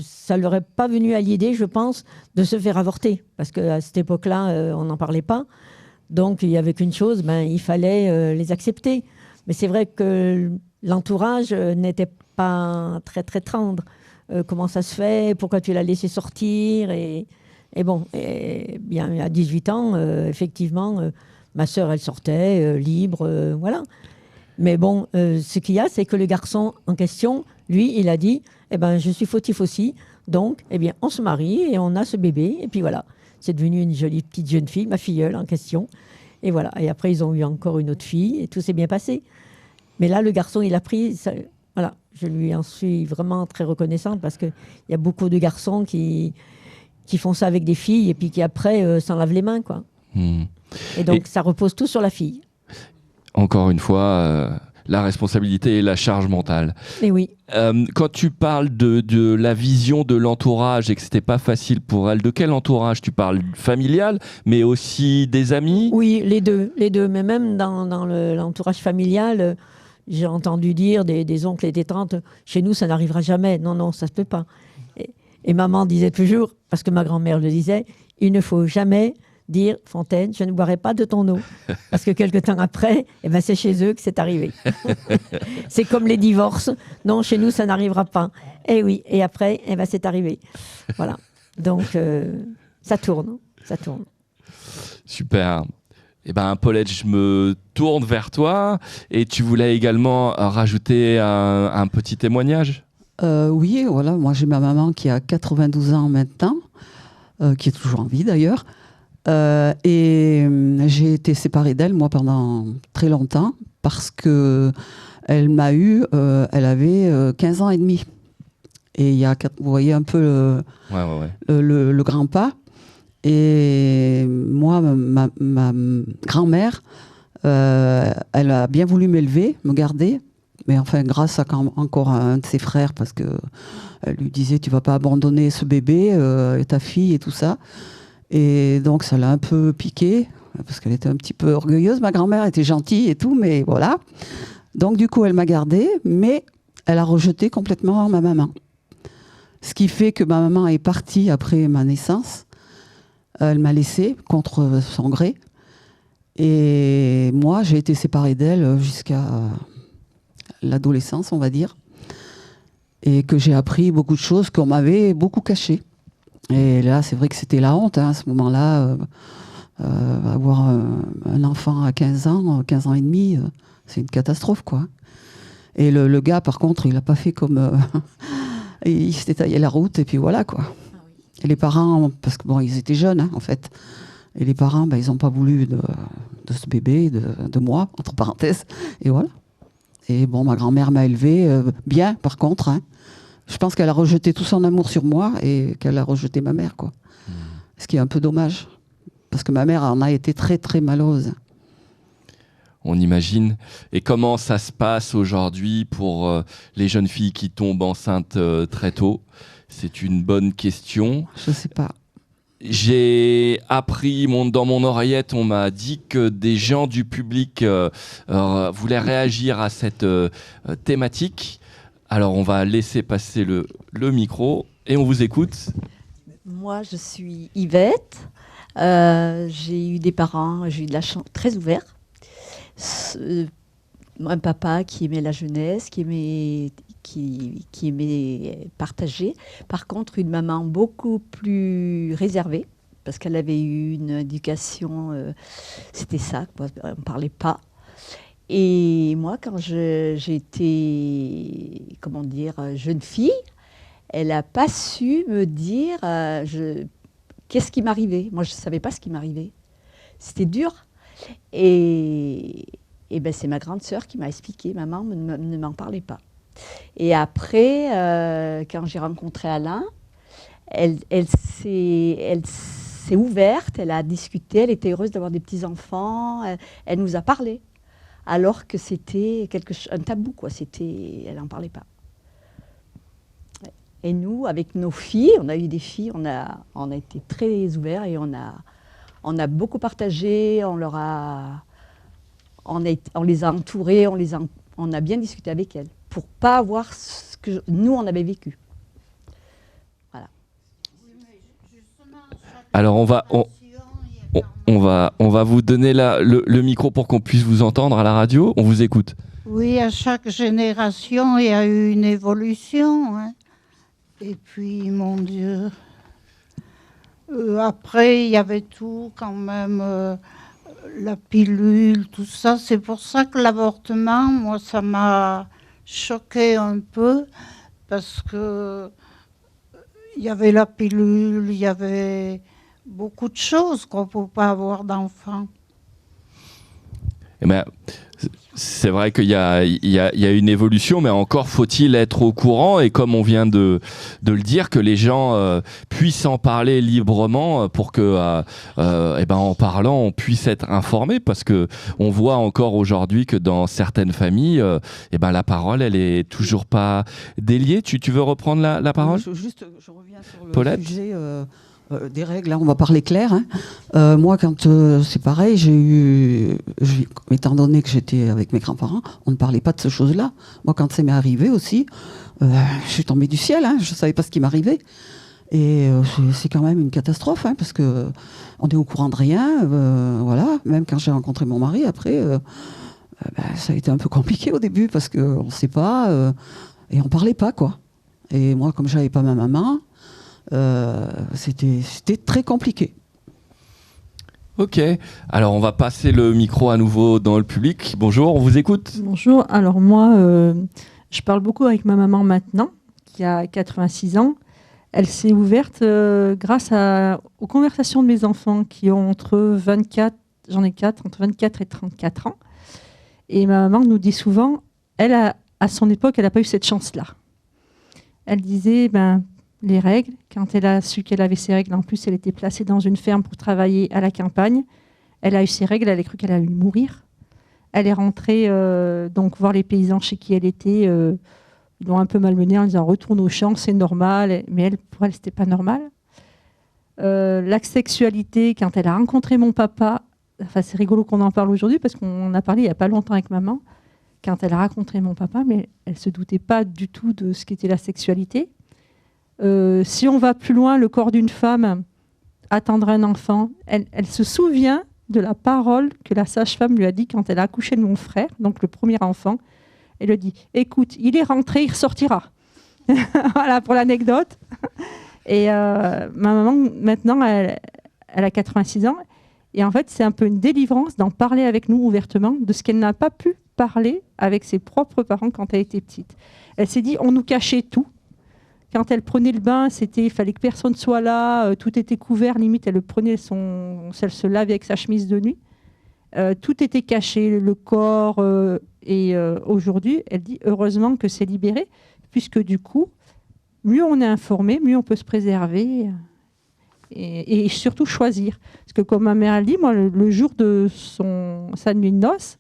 ça ne leur est pas venu à l'idée, je pense, de se faire avorter. Parce qu'à cette époque-là, on n'en parlait pas. Donc il n'y avait qu'une chose, il fallait les accepter. Mais c'est vrai que l'entourage n'était pas très, très tendre. Comment ça se fait? Pourquoi tu l'as laissé sortir? Et bon, bien, à 18 ans, effectivement, ma sœur, elle sortait libre, voilà. Mais bon, ce qu'il y a, c'est que le garçon en question, lui, il a dit, je suis fautif aussi, donc, on se marie et on a ce bébé, et puis voilà. C'est devenu une jolie petite jeune fille, ma filleule en question. Et voilà. Et après, ils ont eu encore une autre fille, et tout s'est bien passé. Mais là, le garçon, il a pris... voilà. Je lui en suis vraiment très reconnaissante, parce qu'il y a beaucoup de garçons qui font ça avec des filles, et puis qui après s'en lavent les mains, quoi. Et donc, ça repose tout sur la fille. Encore une fois, la responsabilité et la charge mentale. Et oui. Quand tu parles de la vision de l'entourage et que c'était pas facile pour elle, de quel entourage tu parles? Familial, mais aussi des amis? Oui, les deux. Mais même dans l'entourage familial, j'ai entendu dire des oncles et des tantes, chez nous, ça n'arrivera jamais. Non, ça se peut pas. Et maman disait toujours, parce que ma grand-mère le disait, il ne faut jamais dire, Fontaine, je ne boirai pas de ton eau. Parce que quelque temps après, c'est chez eux que c'est arrivé. C'est comme les divorces. Non, chez nous, ça n'arrivera pas. Et oui, et après, c'est arrivé. Voilà. Donc, ça tourne. Super. Paulette, je me tourne vers toi. Et tu voulais également rajouter un petit témoignage? Oui, voilà. Moi, j'ai ma maman qui a 92 ans maintenant, qui est toujours en vie d'ailleurs. Et j'ai été séparée d'elle, moi, pendant très longtemps, parce que elle m'a eu, elle avait 15 ans et demi. Et vous voyez un peu le grand pas. Et moi, ma grand-mère, elle a bien voulu m'élever, me garder, mais enfin, grâce à encore un de ses frères, parce qu'elle lui disait, tu vas pas abandonner ce bébé, ta fille et tout ça. Et donc, ça l'a un peu piqué, parce qu'elle était un petit peu orgueilleuse. Ma grand-mère était gentille et tout, mais voilà. Donc, du coup, elle m'a gardée, mais elle a rejeté complètement ma maman. Ce qui fait que ma maman est partie après ma naissance. Elle m'a laissée contre son gré. Et moi, j'ai été séparée d'elle jusqu'à l'adolescence, on va dire. Et que j'ai appris beaucoup de choses qu'on m'avait beaucoup cachées. Et là, c'est vrai que c'était la honte, à ce moment-là. Avoir un enfant à 15 ans et demi, c'est une catastrophe, quoi. Et le gars, par contre, il n'a pas fait comme... il s'était taillé la route, et puis voilà, quoi. Et les parents, parce que ils étaient jeunes, en fait. Et les parents, ils n'ont pas voulu de ce bébé, de moi, entre parenthèses. Et voilà. Et bon, ma grand-mère m'a élevée bien, par contre, hein. Je pense qu'elle a rejeté tout son amour sur moi et qu'elle a rejeté ma mère, quoi. Ce qui est un peu dommage. Parce que ma mère en a été très, très malheureuse. On imagine. Et comment ça se passe aujourd'hui pour les jeunes filles qui tombent enceintes très tôt? C'est une bonne question. Je ne sais pas. J'ai appris, dans mon oreillette, on m'a dit que des gens du public voulaient réagir à cette thématique. Alors, on va laisser passer le micro et on vous écoute. Moi, je suis Yvette. J'ai eu des parents, j'ai eu de la chance très ouverte. Un papa qui aimait la jeunesse, qui aimait partager. Par contre, une maman beaucoup plus réservée, parce qu'elle avait eu une éducation, c'était ça, quoi, on ne parlait pas. Et moi, quand j'étais, jeune fille, elle n'a pas su me dire qu'est-ce qui m'arrivait. Moi, je ne savais pas ce qui m'arrivait. C'était dur. Et c'est ma grande sœur qui m'a expliqué. Maman ne m'en parlait pas. Et après, quand j'ai rencontré Alain, elle s'est ouverte, elle a discuté, elle était heureuse d'avoir des petits-enfants, elle nous a parlé. Alors que c'était un tabou, quoi. Elle n'en parlait pas. Et nous, avec nos filles, on a eu des filles, on a été très ouverts et on a beaucoup partagé, on les a entourées, on a bien discuté avec elles pour pas avoir ce que nous on avait vécu. Voilà. Alors on va On va vous donner le micro pour qu'on puisse vous entendre à la radio. On vous écoute. Oui, à chaque génération, il y a eu une évolution. Hein. Et puis, mon Dieu, après, il y avait tout quand même, la pilule, tout ça. C'est pour ça que l'avortement, moi, ça m'a choqué un peu, parce que il y avait la pilule, il y avait beaucoup de choses pour pas avoir d'enfants. Eh ben, c'est vrai qu'il y a une évolution, mais encore faut-il être au courant, et comme on vient de le dire, que les gens puissent en parler librement pour que, en parlant, on puisse être informé, parce que on voit encore aujourd'hui que dans certaines familles, la parole, elle est toujours pas déliée. Tu veux reprendre la parole ? Je reviens sur le Paulette ? sujet des règles. Là, on va parler clair. Hein. Moi, quand c'est pareil, étant donné que j'étais avec mes grands-parents, on ne parlait pas de ces choses-là. Moi, quand ça m'est arrivé aussi, je suis tombée du ciel. Hein, je ne savais pas ce qui m'arrivait. Et c'est quand même une catastrophe, hein, parce que on est au courant de rien. Voilà. Même quand j'ai rencontré mon mari, après, ça a été un peu compliqué au début, parce qu'on ne sait pas, et on ne parlait pas, quoi. Et moi, comme je n'avais pas ma maman, c'était très compliqué. Ok, alors on va passer le micro à nouveau dans le public. Bonjour, on vous écoute. Bonjour, alors moi, je parle beaucoup avec ma maman maintenant, qui a 86 ans. Elle s'est ouverte grâce aux conversations de mes enfants qui ont entre 24 et 34 ans. Et ma maman nous dit souvent, à son époque, elle n'a pas eu cette chance-là. Elle disait, les règles, quand elle a su qu'elle avait ses règles, en plus elle était placée dans une ferme pour travailler à la campagne, elle a eu ses règles, elle a cru qu'elle allait mourir. Elle est rentrée donc voir les paysans chez qui elle était, ils l'ont un peu malmenée en disant retourne au champ, c'est normal, mais pour elle c'était pas normal. La sexualité, quand elle a rencontré mon papa, c'est rigolo qu'on en parle aujourd'hui parce qu'on en a parlé il n'y a pas longtemps avec maman, quand elle a rencontré mon papa, mais elle ne se doutait pas du tout de ce qu'était la sexualité. Si on va plus loin, le corps d'une femme, attendre un enfant, elle se souvient de la parole que la sage-femme lui a dit quand elle a accouché de mon frère, donc le premier enfant. Elle lui dit, écoute, il est rentré, il ressortira. Voilà pour l'anecdote. Et ma maman, maintenant, elle a 86 ans. Et en fait, c'est un peu une délivrance d'en parler avec nous ouvertement de ce qu'elle n'a pas pu parler avec ses propres parents quand elle était petite. Elle s'est dit, on nous cachait tout. Quand elle prenait le bain, il fallait que personne soit là, tout était couvert, limite elle elle se lavait avec sa chemise de nuit. Tout était caché, le corps. Et aujourd'hui, elle dit heureusement que c'est libéré, puisque du coup, mieux on est informé, mieux on peut se préserver et surtout choisir. Parce que comme ma mère a dit, moi, le jour de sa nuit de noces,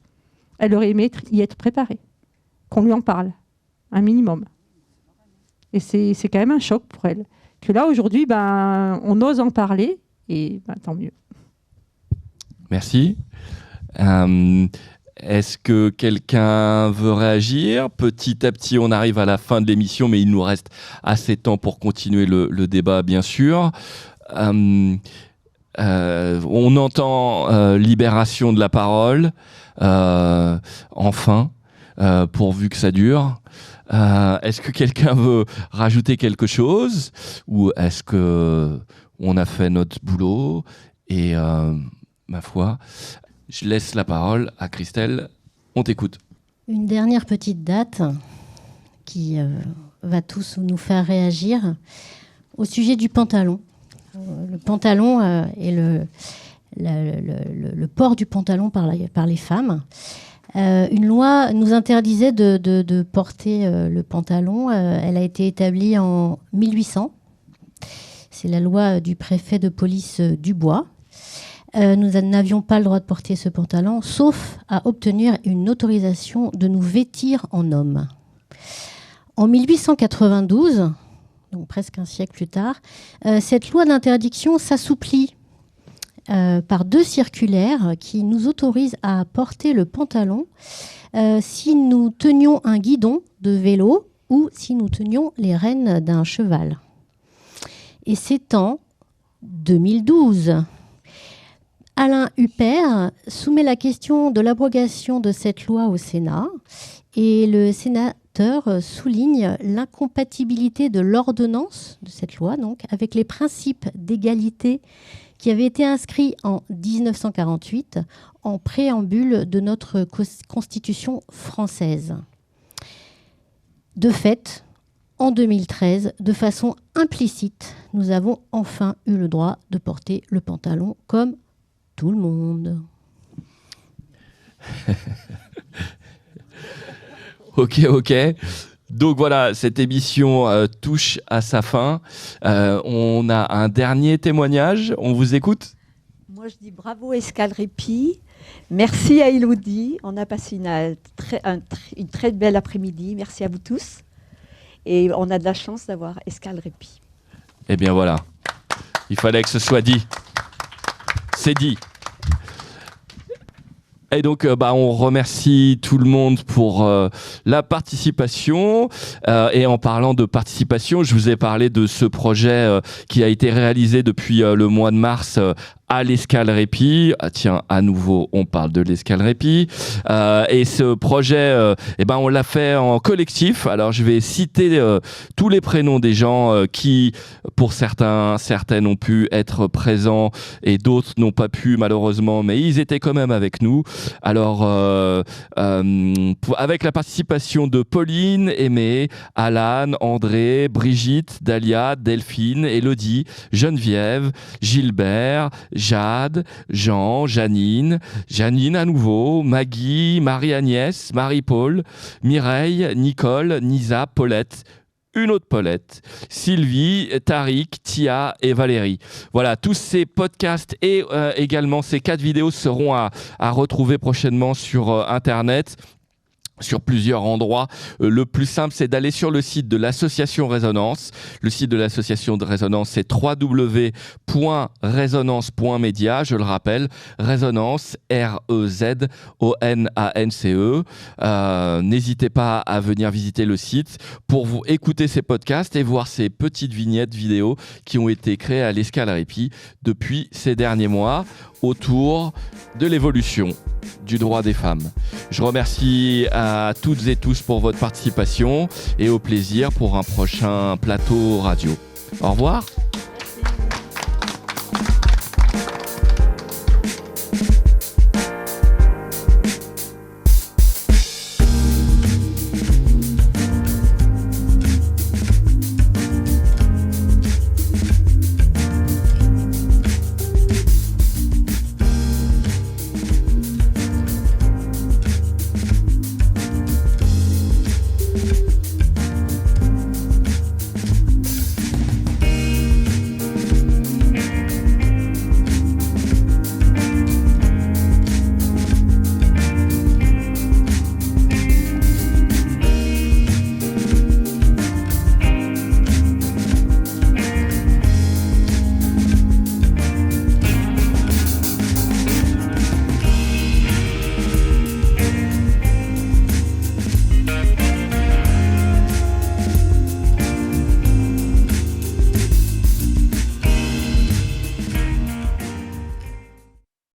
elle aurait aimé y être préparée, qu'on lui en parle, un minimum. Et c'est quand même un choc pour elle. Que là, aujourd'hui, on ose en parler, et tant mieux. Merci. Est-ce que quelqu'un veut réagir ? Petit à petit, on arrive à la fin de l'émission, mais il nous reste assez de temps pour continuer le débat, bien sûr. On entend libération de la parole, enfin, pourvu que ça dure. Est-ce que quelqu'un veut rajouter quelque chose, ou est-ce que on a fait notre boulot et ma foi, je laisse la parole à Christelle. On t'écoute. Une dernière petite date qui va tous nous faire réagir au sujet du pantalon. Le pantalon et le port du pantalon par les femmes. Une loi nous interdisait de porter le pantalon. Elle a été établie en 1800. C'est la loi du préfet de police Dubois. Nous n'avions pas le droit de porter ce pantalon, sauf à obtenir une autorisation de nous vêtir en homme. En 1892, donc presque un siècle plus tard, cette loi d'interdiction s'assouplit par 2 circulaires qui nous autorisent à porter le pantalon si nous tenions un guidon de vélo ou si nous tenions les rênes d'un cheval. Et c'est en 2012. Alain Huppert soumet la question de l'abrogation de cette loi au Sénat et le sénateur souligne l'incompatibilité de l'ordonnance de cette loi donc, avec les principes d'égalité qui avaient été inscrits en 1948 en préambule de notre Constitution française. De fait, en 2013, de façon implicite, nous avons enfin eu le droit de porter le pantalon comme tout le monde. Ok. Donc voilà, cette émission touche à sa fin. On a un dernier témoignage. On vous écoute. Moi, je dis bravo Escale Répit. Merci à Elodie. On a passé une très belle après-midi. Merci à vous tous. Et on a de la chance d'avoir Escale Répit. Eh bien voilà, il fallait que ce soit dit. C'est dit. Et donc, on remercie tout le monde pour la participation. Et en parlant de participation, je vous ai parlé de ce projet qui a été réalisé depuis le mois de mars à l'Escale Répit. Ah, tiens, à nouveau, on parle de l'Escale Répit. Et ce projet, on l'a fait en collectif. Alors, je vais citer tous les prénoms des gens qui, pour certaines ont pu être présents et d'autres n'ont pas pu, malheureusement, mais ils étaient quand même avec nous. Alors, avec la participation de Pauline, Aimé, Alan, André, Brigitte, Dalia, Delphine, Élodie, Geneviève, Gilbert, Jade, Jean, Janine à nouveau, Maggie, Marie-Agnès, Marie-Paul, Mireille, Nicole, Nisa, Paulette, une autre Paulette, Sylvie, Tariq, Tia et Valérie. Voilà, tous ces podcasts et également ces 4 vidéos seront à retrouver prochainement sur Internet. Sur plusieurs endroits. Le plus simple, c'est d'aller sur le site de l'association Résonance. Le site de l'association de Résonance, c'est www.resonance.media. Je le rappelle, Résonance, R-E-Z-O-N-A-N-C-E. N'hésitez pas à venir visiter le site pour vous écouter ces podcasts et voir ces petites vignettes vidéo qui ont été créées à l'Escale Répit depuis ces derniers mois autour de l'évolution du droit des femmes. Je remercie à toutes et tous pour votre participation et au plaisir pour un prochain plateau radio. Au revoir.